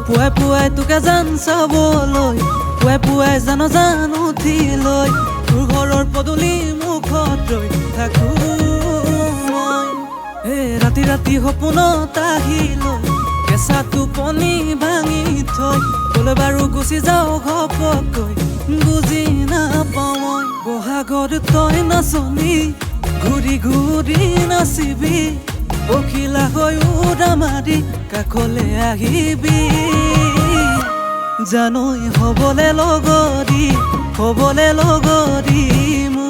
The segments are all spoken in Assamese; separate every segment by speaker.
Speaker 1: পুৱাই পুৱাই তোকে জান চাবলৈ, পুৱাই পুৱাই জান জান উঠি লৈ তোৰ ঘৰৰ পদূলি মুখত ৰৈ থাকো মই। ৰাতি ৰাতি সপোনত আহিলৈ কেঁচা টোপনি ভাঙি থৈ ক'লৈ বাৰু গুচি যাওঁ ঘপকৈ বুজি নাপাওঁ মই। বহাগত তই নাচনি ঘূৰি ঘূৰি নাচিবি, পখিলা হৈ উৰা মাৰি কাষলে আহিবি। জানৈ হ'বলে লগৰী, হ'বলে লগৰী মোৰ।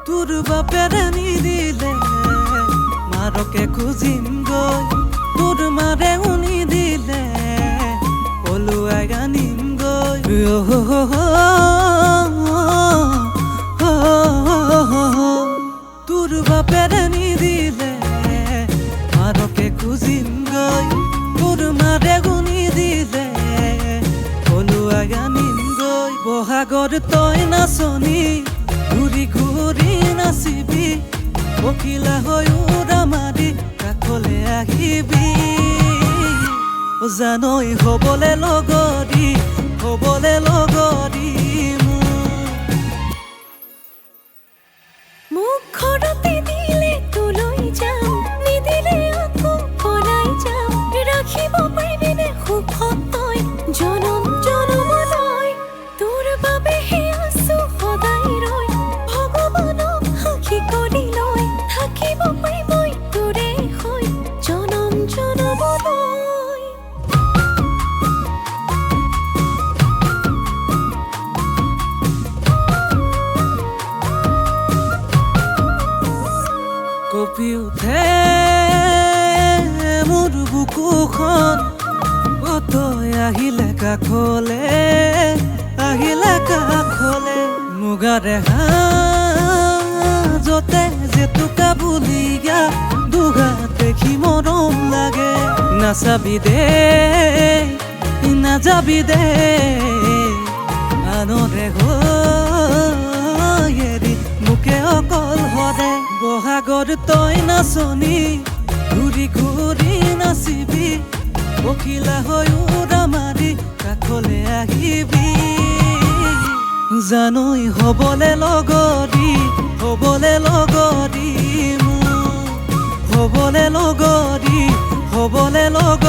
Speaker 1: তোৰ বাপেৰে নিদিলে মাৰকে খুজিম গৈ, তোৰ মাৰে উনি দিলে পলুৱাই আনিম গৈ। তোৰ বাপেৰে নিদিলে মাৰকে খুজিম গৈ, তোৰ মাৰে উনি দিলে পলুৱাই আনিম গৈ। বহাগত তই নাচনি ঘূৰি ঘূৰি নাচিবি, পখিলা হৈ উৰা মাৰি কাষলে আহিবি। জানৈ হ'বলে লগৰী, হ'বলে লগৰী মোৰ।
Speaker 2: মোক ঘৰতে দিলে তোলৈ যাম, নিদিলে আকৌ পলাই যাম। ৰাখিব পাৰিবিনে সুখত তই জনম জনমলৈ? তোৰ বাবেহে আছো সদায় ৰৈ, ভগৱানক সাক্ষী কৰি লৈ থাকিব পাৰিম মই তোৰে হৈ জনম জনমলৈ।
Speaker 1: কঁপি উঠে মোৰ বুকুখন, তই আহিলে কাষলে, আহিলে কাষলে। মুগাৰে হাজতে জেতুকা বুলিয়া দুগাত দেখি মৰম লাগে। নাচাবি দে নাযাবি দে আনৰে হৈ এৰি মোকে অকল সদে। বহাগত তই নাচনি ঘূৰি ঘূৰি নাচিবি, পখিলা হৈ উৰা মাৰি কাষলে আহিবি। জানৈ হ'বলে লগৰী, হ'বলে লগৰী মোৰ। হ'বলে লগৰী, হ'বলে লগৰী।